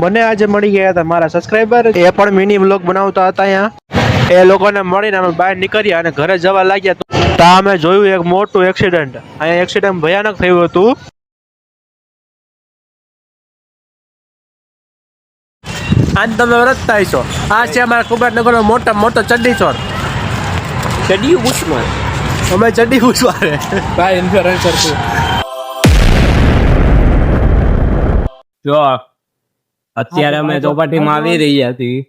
મને આજે મળી ગયા હતા મારા સબસ્ક્રાઇબર, એ પણ મિની વ્લોગ બનાવતા હતા. અહીંયા એ લોકોને મળીને અમે બહાર નીકળ્યા અને ઘરે જવા લાગ્યા તો અમે જોયું એક મોટું એક્સિડન્ટ. અહીંયા એક્સિડન્ટ ભયાનક થયું હતું. આજ તમે વરસતા હશો. આ છે અમારા કુબેરનગરનો મોટો ચડ્ડી ચોર. ચડી ઉછમાં અમે ચડ્ડી ઉછવારે ભાઈ ઇન્ફ્લુએન્સર છું. જો અત્યારે અમે ચોપાટીમાં આવી રહ્યા છીએ.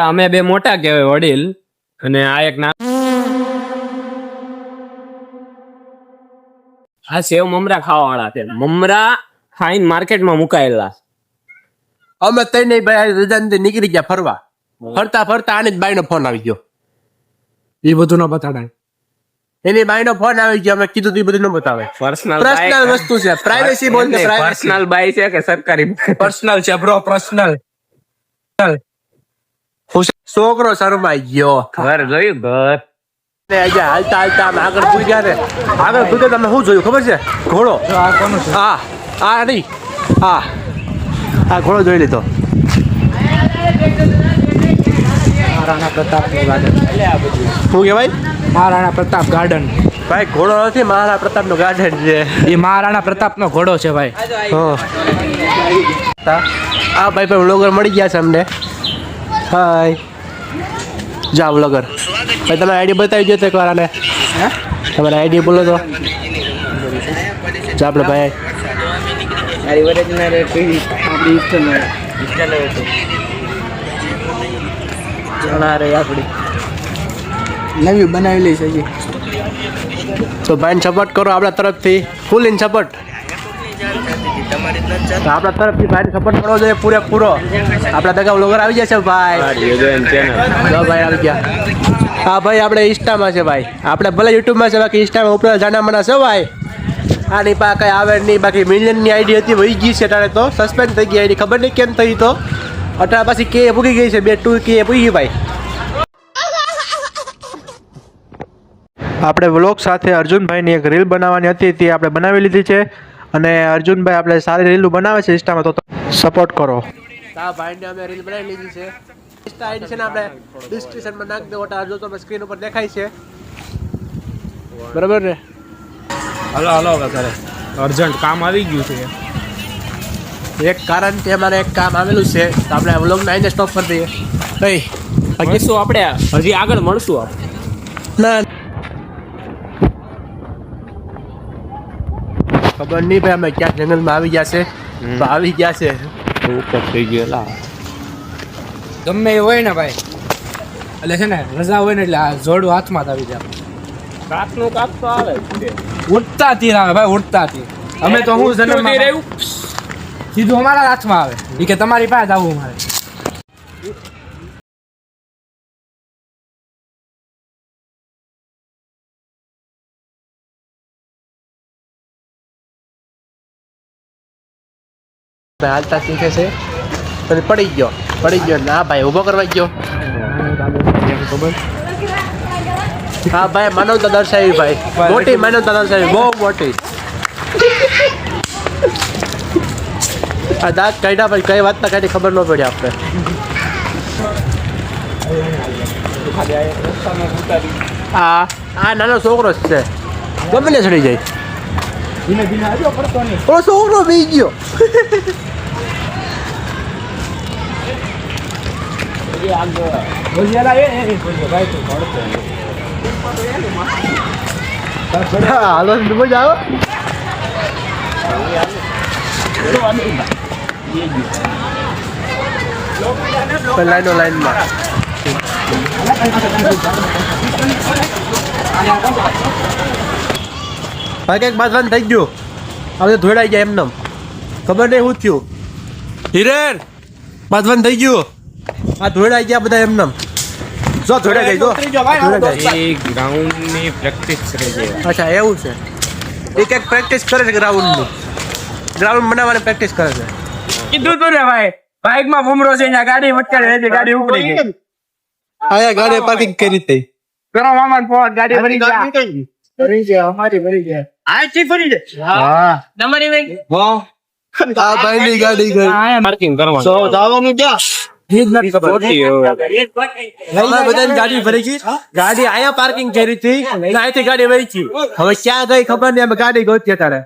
અમે બે મોટા કહેવાય વડીલ, અને આ એક ના આ સેવ મમરા ખાવા વાળા છે. મમરા ખાઈને માર્કેટમાં મુકાયેલા. અમે તઈને ભાઈ રજાથી નીકળી ગયા ફરવા. ફરતા આની જ બાઈનો ફોન આવી ગયો. એ બધું ન બતાડાય. એની બાઈનો ફોન આવી ગયો. અમે કીધું એ બધું ન બતાવે. પર્સનલ વસ્તુ છે. પ્રાઇવેસી બોલ કે પર્સનલ બાઈ છે કે સરકારી? પર્સનલ છે બ્રો, પર્સનલ. છોકરો શરમાઈ ગયો. ઘર જોયું ઘર. આજે હાલતા આમ આગળ પૂગ્યા ને. આગળ પૂગ્યા તમે શું જોયું ખબર છે? ઘોડો. આ કોનું છે? આ નહીં, આ ઘોડો જોઈ લીધો. મહારાણા પ્રતાપ ગાર્ડન. શું કહેવાય? મહારાણા પ્રતાપ ગાર્ડન. ભાઈ ઘોડો નથી, મહારાણા પ્રતાપ નું ગાર્ડન છે. એ મહારાણા પ્રતાપ નો ઘોડો છે ભાઈ. આ ભાઈ પણ વ્લોગર મળી ગયા છે અમને. હાય જા વ્લોગર ભાઈ, તમે આઈડી બતાવી દો તો એક વાર આને. તમારે આઈડી બોલો તો. જા આપણે ભાઈ નવી બનાવેલી છે હજી. તો ભાઈને સપોર્ટ કરો આપણા તરફથી, ફૂલ ઇન સપોર્ટ. તો આપણા તરફથી ભાઈને સપોર્ટ કરવો જોઈએ પૂરેપૂરો. આપણા ભેગા વ્લોગર આવી જશે ભાઈ. ભાઈ આવી ગયા. હા ભાઈ આપણે ઇન્સ્ટામાં છે ભાઈ. આપણે ભલે યુટ્યુબમાં છે, બાકી ઇન્સ્ટામાં ઉપર જાના મના છે ભાઈ. આની પા કઈ આવે નહીં. બાકી મિલિયનની આઈડી હતી, વહી ગઈ છે ત્યારે. તો સસ્પેન્ડ થઈ ગઈ આઈડી, ખબર નહીં કેમ થઈ. તો અઠાર પછી કે પૂગી ગઈ છે. 2 કે પૂગી ભાઈ. આપણે વ્લોગ સાથે અર્જુનભાઈની એક રીલ બનાવવાની હતી, તે આપણે બનાવી લીધી છે. અને અર્જુનભાઈ આપણે સારી રીલો બનાવે છે ઇન્સ્ટામાં, તો સપોર્ટ કરો. હા ભાઈને અમે રીલ બનાવી લીધી છે. ઇન્સ્ટા આઈડી છે ને આપણે ડિસ્ક્રિપ્શનમાં નાખી દો. જો તમે સ્ક્રીન ઉપર દેખાય છે બરાબર ને? હલો કરે અર્જન્ટ કામ આવી ગયું છે. એક કારણથી અમારે એક કામ આવેલું છે, તો આપણે વ્લોગને આઈને સ્ટોપ કરી દઈએ. કઈ મળશું આપણે, હજી આગળ મળશું આપણે. ના ખબર નહીં ભાઈ, અમે ક્યાંક જંગલમાં આવી ગયા છે. તો આવી ગયા છે. ઉપર થઈ ગયેલા ગમે એ હોય ને ભાઈ, એટલે છે ને રજા હોય ને એટલે આ જોડું હાથમાં જ આવી જાય. કાકનું કાક તો આવે ઉડતા તીર આવે ભાઈ, ઉડતા તીર. અમે તો હું જન્મ સીધું અમારા હાથમાં આવે. એ કે તમારી પાસે આવવું મારે. હાલતા શીખે છે. પછી પડી ગયો. ના ભાઈ ઊભો કરવા ગયો. હા ભાઈ માનવતા દર્શાવી ભાઈ, મોટી માનવતા દર્શાવી, બહુ મોટી. આ દાંત કાઢ્યા પછી કઈ વાતના કાઢી ખબર ન પડી આપણે. આ નાનો છોકરો જ છે, ગમે ને ચડી જાય. છોકરો બી ગયો. હાલો મજા આવે. લાઈનમાં ભાઈ કઈક બાંધવાનું થઈ ગયું. હવે ધોડાઈ જાય એમને. ખબર નહીં શું થયું. હિરેન બાંધવાનું થઈ ગયું. આ ધોડાઈ ગયા બધા એમને. જો ધોડાઈ ગઈ. ગ્રાઉન્ડની પ્રેક્ટિસ કરે છે. અચ્છા એવું છે. એ કંઈક પ્રેક્ટિસ કરે છે ગ્રાઉન્ડની. ગ્રાઉન્ડ બનાવવાની પ્રેક્ટિસ કરે છે. કીધું તું ને ભાઈ, બાઇકમાં ભૂમરો છે, ગાડી વટકારે છે, ગાડી ઉપડી ગઈ. આયા ગાડી પાર્કિંગ કરી હતી. કરો મામા ફોન, ગાડી ભરી ગયા. અમારી ભરી ગયા. આ ચી ફરી છે. હા તમારી ભાઈ. આ ભાઈની ગાડી ગઈ. પાર્કિંગ કરવાનું તો જવાનું ક્યાં? ઈ જ નથી ખબર. અમારે બધાની ગાડી ભરી ગઈ. ગાડી અહીંયા પાર્કિંગ કરી હતી ને અહીંથી ગાડી વહી ગઈ. હવે ક્યાં ગઈ ખબર નહીં. અમે ગાડી ગોતી ત્યારે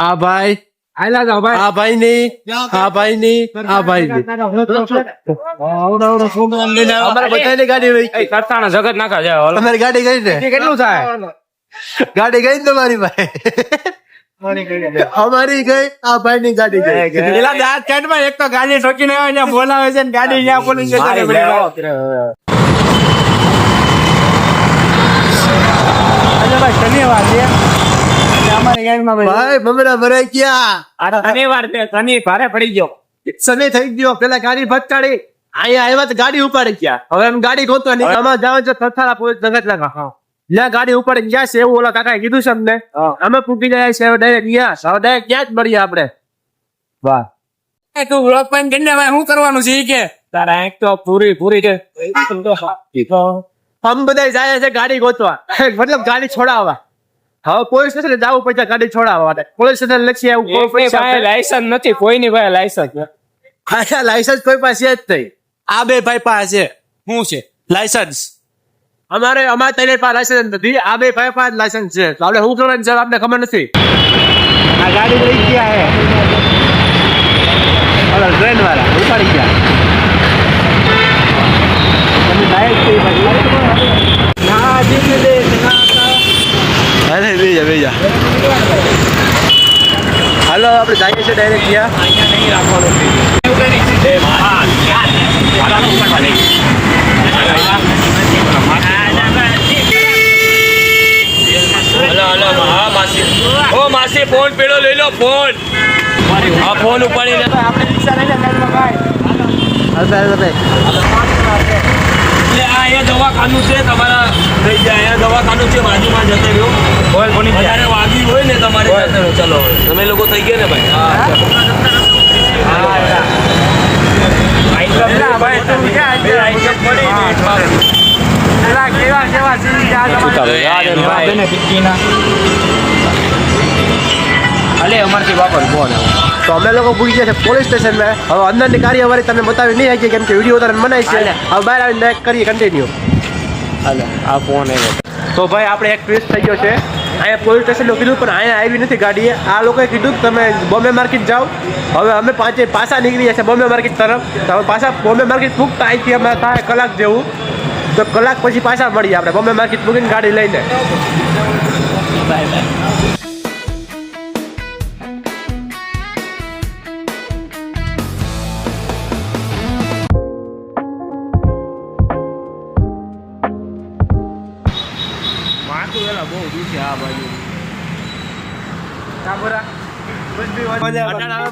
આ ભાઈ આયલા જાઓ ભાઈ. આ ભાઈની આ ભાઈની આ ભાઈની અમારે બધાની ગાડી વહી ગઈ. સરસાણા જગત નાખા જાય હાલો. તમારી ગાડી ગઈ ને? એ કેટલું થાય? ગાડી ગઈ ને તમારી ભાઈ? અમારી ગઈ. આ ભાઈની ગાડી ગઈ. પેલા દાંત કાઢમાં એક તો ગાડી ઠોકીને આવે ને બોલાવે છે ને ગાડી ત્યાં પોલીસ સ્ટેશને પડી જાય. અરે ભાઈ શનિવાર છે એટલે અમારી ગાડીમાં ભાઈ મમરા ભરાઈ ગયા. શનિવાર છે શનિ ભારે પડી ગયો. સમય થઈ ગયો. પેલા ગાડી ભટકાડી અહીંયા આવ્યા તો ગાડી ઉપાડી ગયા. હવે એમ ગાડી ગોતવા નહીં. આમાં જાવ છો થથારા પોલીસ જગત લાગા. જ્યાં ગાડી ઉપાડી ગયા છે એવું ઓલા કાકાએ કીધું છે અમને. અમે પૂકી જાય છે ડાયરેક્ટ ગયા. હવે ડાયરેક્ટ ક્યાં જ મળીએ આપણે. વાહ તું બ્લોક પાઈન કરીને ભાઈ શું કરવાનું છે ઈ કે તારા એક તો પૂરી છે. આમ બધા જાય છે ગાડી ગોતવા. મતલબ ગાડી છોડાવવા. હવે પોલીસ સ્ટેશન જવું પડશે ગાડી છોડાવવા માટે. પોલીસ સ્ટેશન લખી આવું કોઈ એકની પૈસા પાસે લાયસન્સ નથી કોઈની પાસે લાયસન્સ લાયસન્સ કોઈ પાસે જ નહીં. આ બે ભાઈ પાસે શું છે લાયસન્સ. અમારે તને પાસે લાયસન્સ નથી. આ બે ભાઈ પાસે લાયસન્સ છે. તો આપણે શું કરવાનું છે આપણે ખબર નથી. આ ગાડી લઈ ગયા હે ઓલા ટ્રેન વાળા ઉપાડી ગયા. તમે ડાયરેક્ટ કઈ બાજુ ના જીતી દે અરે બેજા હાલો આપણે જઈએ છીએ ડાયરેક્ટ ગયા. અહીંયા નહીં રાખવાનું માસી ફોન પેલો લઈ લો ફોન. આ ફોન ઉપાડી લેતો આપણે રિક્ષા લઈ લે ગાડીમાં ભાઈ એટલે આ અહીંયા દવાખાનું છે તમારા થઈ જાય અહીંયા દવાખાનું છે બાજુમાં જતા રહ્યો બોલ કોની જ્યારે વાગી હોય ને તમારે જતા રહ્યો. ચલો તમે લોકો થઈ ગયા ને ભાઈ ભાઈ તું ક્યાં પેલા કેવા સીધી આ અલે અમારથી વાપર બોલ તો અમે લોકો પૂછી ગયા છે પોલીસ સ્ટેશનમાં. હવે અંદરની કાર્યવાહી તમે બતાવી નહીં શકીએ કેમ કે વિડીયો તારે મનાય છે. હવે બહાર આવીને ડાયરેક્ટ કરીએ કન્ટિન્યુ. હાલે આ ફોન આવ્યો તો ભાઈ આપણે એક ટ્વિસ્ટ થઈ ગયો છે. અહીંયા પોલીસ સ્ટેશનનું કીધું પણ અહીંયા આવી નથી ગાડીએ. આ લોકોએ કીધું કે તમે બોમ્બે માર્કેટ જાઓ. હવે અમે પાછા નીકળી ગયા છે બોમ્બે માર્કેટ તરફ. તો હવે પાછા બોમ્બે માર્કેટ પૂગતા અહીંથી અમે થાય કલાક જેવું. તો કલાક પછી પાછા મળીએ આપણે બોમ્બે માર્કેટ પૂગીને ગાડી લઈને. Bye bye.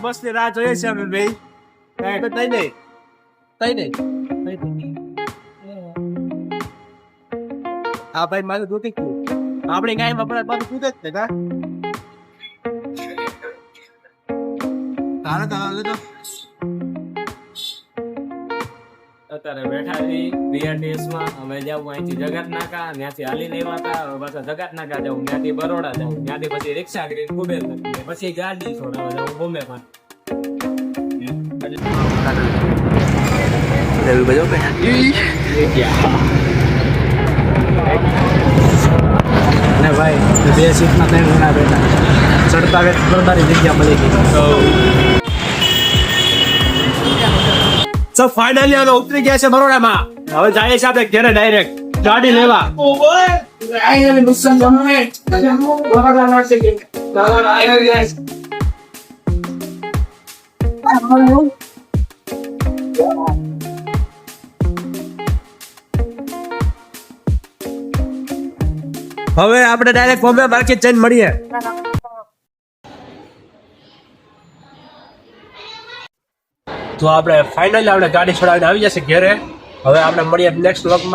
બસ ની રાહ જોઈએ છે અમે ભાઈ. તઈ નહીં. હા ભાઈ મારું દૂધ આપણે ગાય માં પાછું દૂધ જ છે કા તારા અત્યારે બેઠા છીએ BRTS માં. અમે જાવ અહીંથી જગત નાકા ત્યાંથી હાલી લેવા હતા. હવે પાછા જગત નાકા જાવ ત્યાંથી બરોડા જાવ ત્યાંથી પછી રિક્ષા કરીને કુબેર લખીએ પછી ગાડી છોડાવવા જાવ બોમ્બે માં. ને ભાઈ 2 સીટમાં 3 જણા બેઠા ચડતા ચડતાની જગ્યા મળી ગઈ. તો ફાઇનલી અમે ઉતરી ગયા છે બરોડામાં. હવે જાય છે આપણે ઘરે ડાયરેક્ટ ગાડી લેવા. હવે આપણે ડાયરેક્ટ બોમ્બે માર્કેટ જઈને મળીએ. તો આપણે ફાઇનલી આપણે ગાડી છોડાવીને આવી જશે ઘરે. હવે આપણે મળીએ નેક્સ્ટ વ્લોગમાં.